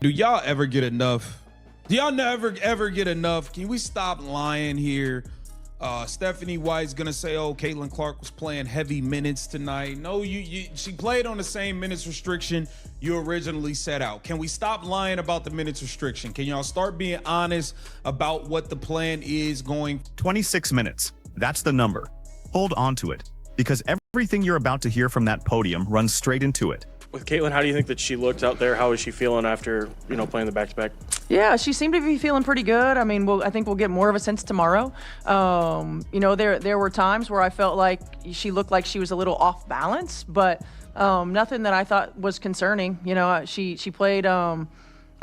Do y'all ever get enough? Do y'all never ever get enough? Can we stop lying here? Stephanie White's gonna say, "Oh, Caitlin Clark was playing heavy minutes tonight." No, she played on the same minutes restriction you originally set out. Can we stop lying about the minutes restriction? Can y'all start being honest about what the plan is going? 26 minutes. That's the number. Hold on to it, because everything you're about to hear from that podium runs straight into it. With Caitlin, how do you think that she looked out there? How is she feeling after, playing the back-to-back? Yeah, she seemed to be feeling pretty good. I mean, I think we'll get more of a sense tomorrow. There were times where I felt like she looked like she was a little off balance, but nothing that I thought was concerning. She played. I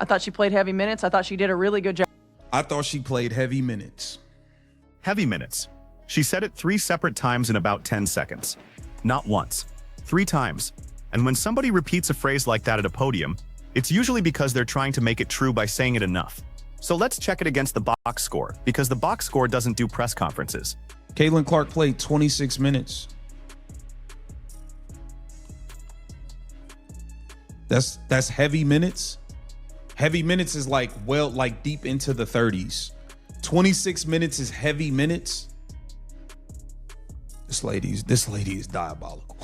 thought she played heavy minutes. I thought she did a really good job. I thought she played heavy minutes. Heavy minutes. She said it 3 separate times in about 10 seconds. Not once. 3 times. And when somebody repeats a phrase like that at a podium, it's usually because they're trying to make it true by saying it enough. So let's check it against the box score, because the box score doesn't do press conferences. Caitlin Clark played 26 minutes. That's heavy minutes. Heavy minutes is like deep into the 30s. 26 minutes is heavy minutes. This lady is diabolical.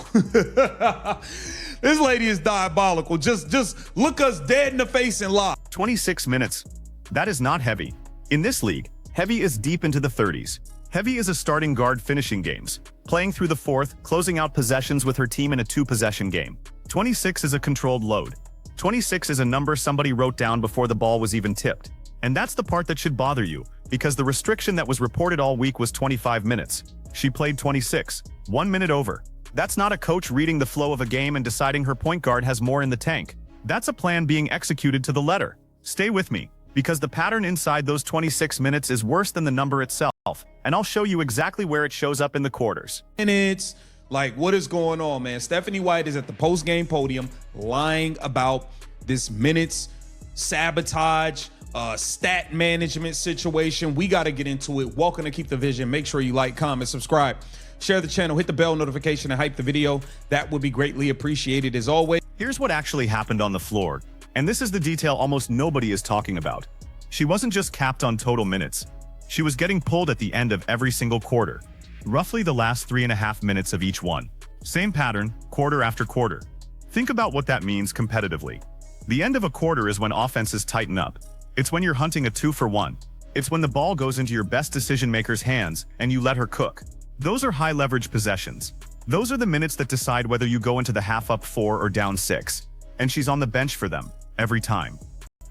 This lady is diabolical. Just look us dead in the face and lie. 26 minutes. That is not heavy. In this league, heavy is deep into the 30s. Heavy is a starting guard finishing games, playing through the fourth, closing out possessions with her team in a 2-possession game. 26 is a controlled load. 26 is a number somebody wrote down before the ball was even tipped. And that's the part that should bother you, because the restriction that was reported all week was 25 minutes. She played 26, 1 minute over. That's not a coach reading the flow of a game and deciding her point guard has more in the tank. That's a plan being executed to the letter. Stay with me, because the pattern inside those 26 minutes is worse than the number itself, and I'll show you exactly where it shows up in the quarters. Minutes, like what is going on, man? Stephanie White is at the post-game podium lying about this minutes sabotage, stat management situation. We got to get into it. Welcome to Keep the Vision. Make sure you like, comment, subscribe, share the channel, hit the bell notification, and hype the video. That would be greatly appreciated as always. Here's what actually happened on the floor, and this is the detail almost nobody is talking about. She wasn't just capped on total minutes. She was getting pulled at the end of every single quarter, roughly the last 3.5 minutes of each one. Same pattern, quarter after quarter. Think about what that means competitively. The end of a quarter is when offenses tighten up. It's when you're hunting a 2-for-1. It's when the ball goes into your best decision maker's hands and you let her cook. Those are high leverage possessions. Those are the minutes that decide whether you go into the half up 4 or down 6. And she's on the bench for them, every time.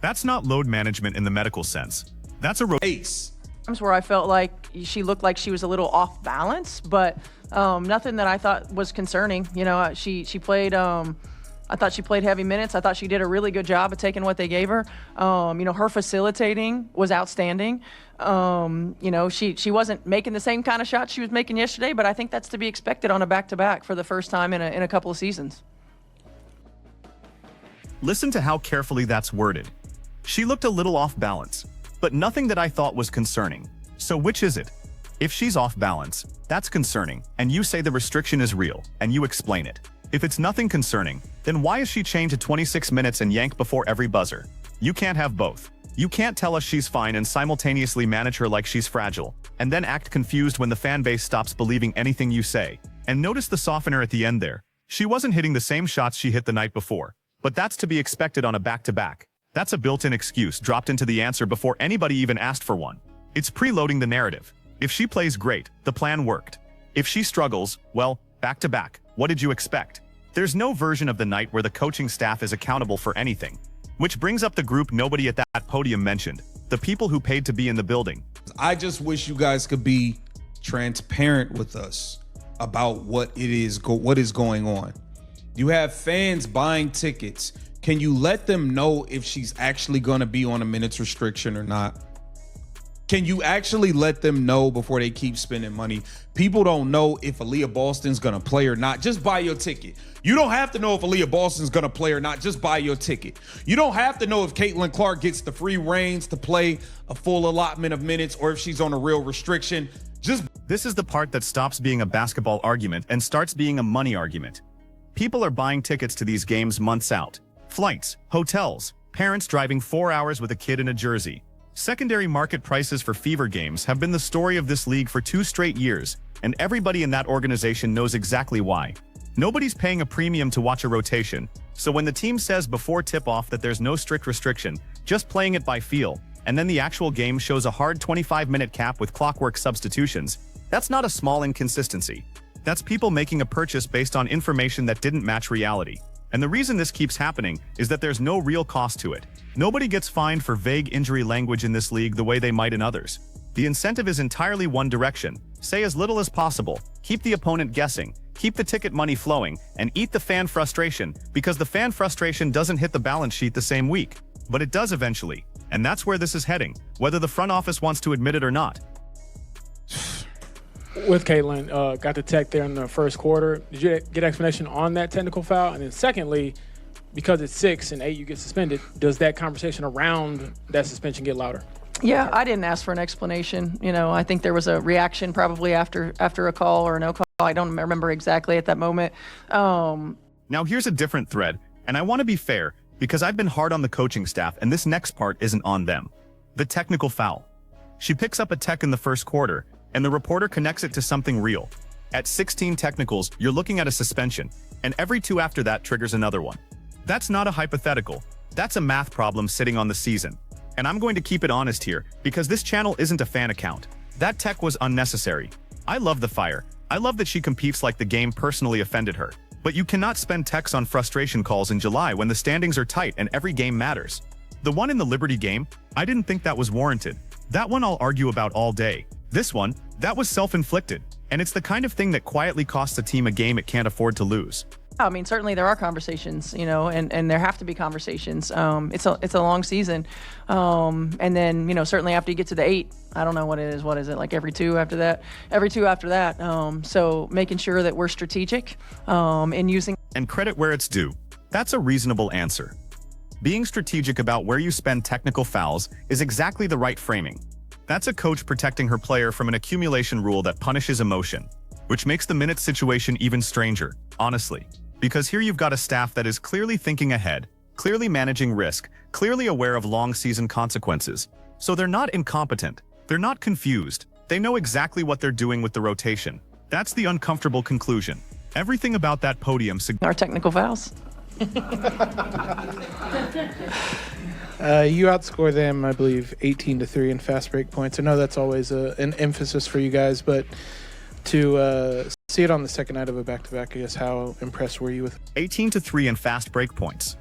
That's not load management in the medical sense. That's a ace. Times where I felt like she looked like she was a little off balance, but nothing that I thought was concerning. She played. I thought she played heavy minutes. I thought she did a really good job of taking what they gave her. Her facilitating was outstanding. She wasn't making the same kind of shots she was making yesterday, but I think that's to be expected on a back-to-back for the first time in a couple of seasons. Listen to how carefully that's worded. She looked a little off balance, but nothing that I thought was concerning. So which is it? If she's off balance, that's concerning, and you say the restriction is real, and you explain it. If it's nothing concerning, then why is she chained to 26 minutes and yanked before every buzzer? You can't have both. You can't tell us she's fine and simultaneously manage her like she's fragile, and then act confused when the fan base stops believing anything you say. And notice the softener at the end there. She wasn't hitting the same shots she hit the night before, but that's to be expected on a back-to-back. That's a built-in excuse dropped into the answer before anybody even asked for one. It's preloading the narrative. If she plays great, the plan worked. If she struggles, well, back-to-back, what did you expect? There's no version of the night where the coaching staff is accountable for anything. Which brings up the group nobody at that podium mentioned, the people who paid to be in the building. I just wish you guys could be transparent with us about what is going on. You have fans buying tickets. Can you let them know if she's actually going to be on a minutes restriction or not? Can you actually let them know before they keep spending money? People don't know if Aaliyah Boston's going to play or not. Just buy your ticket. You don't have to know if Aaliyah Boston's going to play or not. Just buy your ticket. You don't have to know if Caitlin Clark gets the free reins to play a full allotment of minutes or if she's on a real restriction. This is the part that stops being a basketball argument and starts being a money argument. People are buying tickets to these games months out. Flights, hotels, Parents driving 4 hours with a kid in a jersey. Secondary market prices for fever games have been the story of this league for 2 straight years, and everybody in that organization knows exactly why. Nobody's paying a premium to watch a rotation, so when the team says before tip-off that there's no strict restriction, just playing it by feel, and then the actual game shows a hard 25-minute cap with clockwork substitutions, that's not a small inconsistency. That's people making a purchase based on information that didn't match reality. And the reason this keeps happening is that there's no real cost to it. Nobody gets fined for vague injury language in this league the way they might in others. The incentive is entirely one direction. Say as little as possible, keep the opponent guessing, keep the ticket money flowing, and eat the fan frustration, because the fan frustration doesn't hit the balance sheet the same week. But it does eventually, and that's where this is heading, whether the front office wants to admit it or not. With Caitlin, got the tech there in the first quarter. Did you get explanation on that technical foul? And then secondly, because it's 6 and 8 you get suspended, does that conversation around that suspension get louder? Yeah, I didn't ask for an explanation. You know, I think there was a reaction probably after a call or a no call. I don't remember exactly at that moment. Now here's a different thread, and I want to be fair, because I've been hard on the coaching staff, and this next part isn't on them. The technical foul. She picks up a tech in the first quarter, and the reporter connects it to something real. At 16 technicals, you're looking at a suspension, and every 2 after that triggers another one. That's not a hypothetical. That's a math problem sitting on the season. And I'm going to keep it honest here, because this channel isn't a fan account. That tech was unnecessary. I love the fire. I love that she competes like the game personally offended her. But you cannot spend techs on frustration calls in July when the standings are tight and every game matters. The one in the Liberty game, I didn't think that was warranted. That one I'll argue about all day. This one, that was self-inflicted. And it's the kind of thing that quietly costs a team a game it can't afford to lose. I mean, certainly there are conversations, you know, and there have to be conversations. It's a long season. And then, you know, certainly after you get to the 8, I don't know what it is. What is it, like every 2 after that? Every 2 after that. So making sure that we're strategic in using. And credit where it's due. That's a reasonable answer. Being strategic about where you spend technical fouls is exactly the right framing. That's a coach protecting her player from an accumulation rule that punishes emotion, which makes the minute situation even stranger, honestly. Because here you've got a staff that is clearly thinking ahead, clearly managing risk, clearly aware of long season consequences. So they're not incompetent. They're not confused. They know exactly what they're doing with the rotation. That's the uncomfortable conclusion. Everything about that podium our technical fouls. You outscore them, I believe, 18-3 in fast break points. I know that's always an emphasis for you guys, but to see it on the second night of a back-to-back, I guess, how impressed were you with 18-3 in fast break points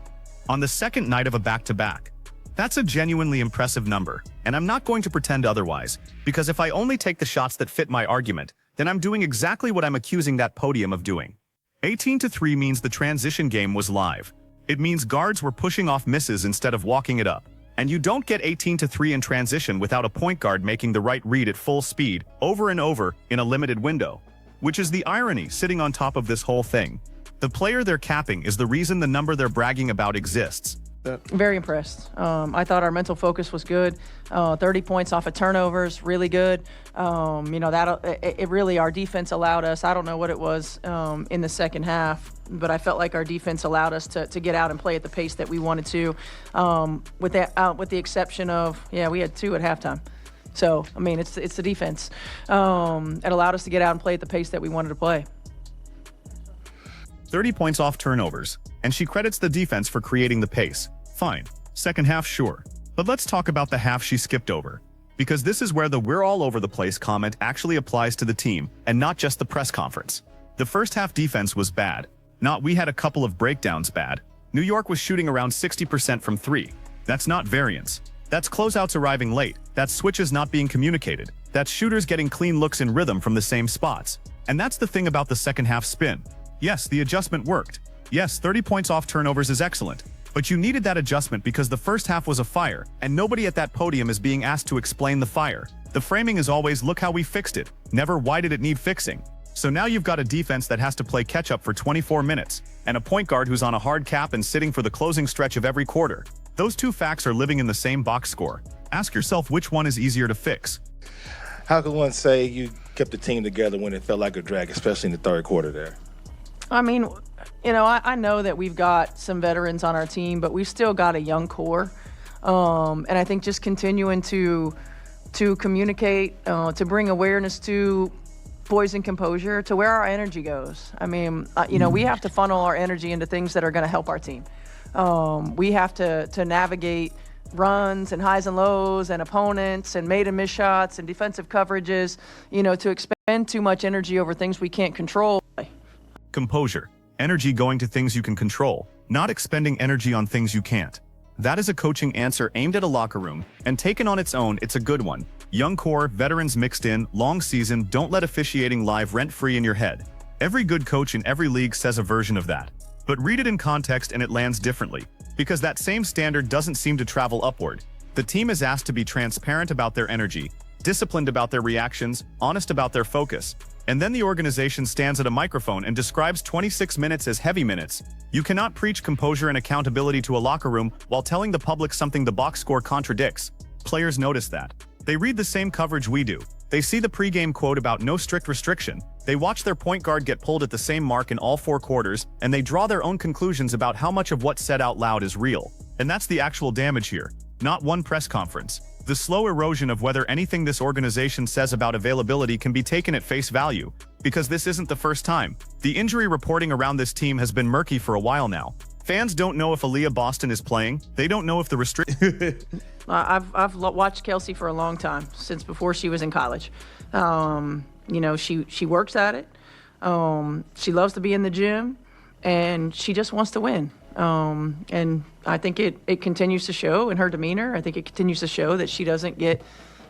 on the second night of a back-to-back? That's a genuinely impressive number, and I'm not going to pretend otherwise, because if I only take the shots that fit my argument, then I'm doing exactly what I'm accusing that podium of doing. 18-3 means the transition game was live. It means guards were pushing off misses instead of walking it up. And you don't get 18-3 in transition without a point guard making the right read at full speed, over and over, in a limited window. Which is the irony sitting on top of this whole thing. The player they're capping is the reason the number they're bragging about exists. Very impressed. I thought our mental focus was good. 30 points off of turnovers, really good. You know, it really, our defense allowed us, I don't know what it was in the second half, but I felt like our defense allowed us to get out and play at the pace that we wanted to, with the exception of, we had 2 at halftime. So, I mean, it's the defense. It allowed us to get out and play at the pace that we wanted to play. 30 points off turnovers, and she credits the defense for creating the pace. Fine. Second half, sure. But let's talk about the half she skipped over. Because this is where the "we're all over the place" comment actually applies to the team, and not just the press conference. The first half defense was bad. Not we had a couple of breakdowns bad. New York was shooting around 60% from 3. That's not variance. That's closeouts arriving late. That's switches not being communicated. That's shooters getting clean looks in rhythm from the same spots. And that's the thing about the second half spin. Yes, the adjustment worked. Yes, 30 points off turnovers is excellent. But you needed that adjustment because the first half was a fire, and nobody at that podium is being asked to explain the fire. The framing is always, look how we fixed it, never why did it need fixing. So now you've got a defense that has to play catch-up for 24 minutes, and a point guard who's on a hard cap and sitting for the closing stretch of every quarter. Those two facts are living in the same box score. Ask yourself which one is easier to fix. How could one say you kept the team together when it felt like a drag, especially in the third quarter there? I mean, You know, I know that we've got some veterans on our team, but we've still got a young core. And I think just continuing to communicate, to bring awareness to poise and composure, to where our energy goes. I mean, you know, we have to funnel our energy into things that are going to help our team. We have to navigate runs and highs and lows and opponents and made and missed shots and defensive coverages, you know, to expend too much energy over things we can't control. Composure. Energy going to things you can control, not expending energy on things you can't. That is a coaching answer aimed at a locker room, and taken on its own, it's a good one. Young core, veterans mixed in, long season, don't let officiating live rent-free in your head. Every good coach in every league says a version of that. But read it in context and it lands differently, because that same standard doesn't seem to travel upward. The team is asked to be transparent about their energy, disciplined about their reactions, honest about their focus. And then the organization stands at a microphone and describes 26 minutes as heavy minutes. You cannot preach composure and accountability to a locker room while telling the public something the box score contradicts. Players notice that. They read the same coverage we do. They see the pregame quote about no strict restriction. They watch their point guard get pulled at the same mark in all 4 quarters, and they draw their own conclusions about how much of what's said out loud is real. And that's the actual damage here, not one press conference. The slow erosion of whether anything this organization says about availability can be taken at face value, because this isn't the first time. The injury reporting around this team has been murky for a while now. Fans don't know if Aaliyah Boston is playing. They don't know if the I've watched Kelsey for a long time, since before she was in college. You know, she works at it. She loves to be in the gym, and she just wants to win. And I think it continues to show in her demeanor. I think it continues to show that she doesn't get,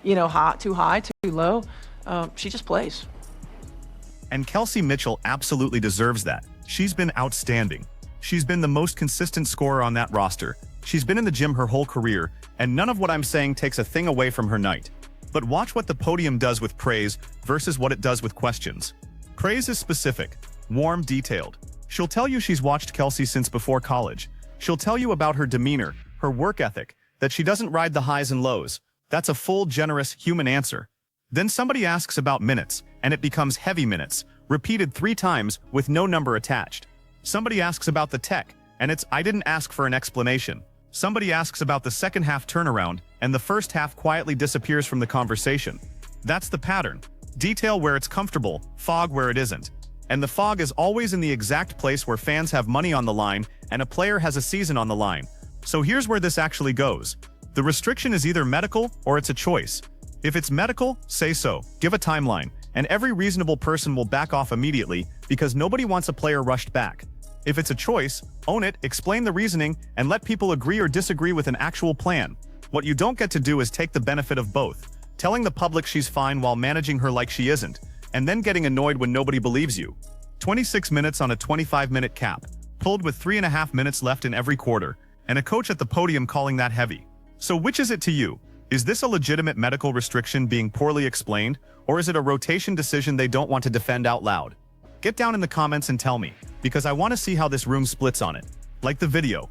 you know, too high, too low. She just plays. And Kelsey Mitchell absolutely deserves that. She's been outstanding. She's been the most consistent scorer on that roster. She's been in the gym her whole career, and none of what I'm saying takes a thing away from her night. But watch what the podium does with praise versus what it does with questions. Praise is specific, warm, detailed. She'll tell you she's watched Kelsey since before college. She'll tell you about her demeanor, her work ethic, that she doesn't ride the highs and lows. That's a full, generous, human answer. Then somebody asks about minutes, and it becomes heavy minutes, repeated 3 times with no number attached. Somebody asks about the tech, and it's I didn't ask for an explanation. Somebody asks about the second half turnaround, and the first half quietly disappears from the conversation. That's the pattern. Detail where it's comfortable, fog where it isn't. And the fog is always in the exact place where fans have money on the line and a player has a season on the line. So here's where this actually goes. The restriction is either medical or it's a choice. If it's medical, say so, give a timeline, and every reasonable person will back off immediately because nobody wants a player rushed back. If it's a choice, own it, explain the reasoning, and let people agree or disagree with an actual plan. What you don't get to do is take the benefit of both, telling the public she's fine while managing her like she isn't, and then getting annoyed when nobody believes you. 26 minutes on a 25-minute cap, pulled with 3.5 minutes left in every quarter, and a coach at the podium calling that heavy. So which is it to you? Is this a legitimate medical restriction being poorly explained, or is it a rotation decision they don't want to defend out loud? Get down in the comments and tell me, because I want to see how this room splits on it. Like the video,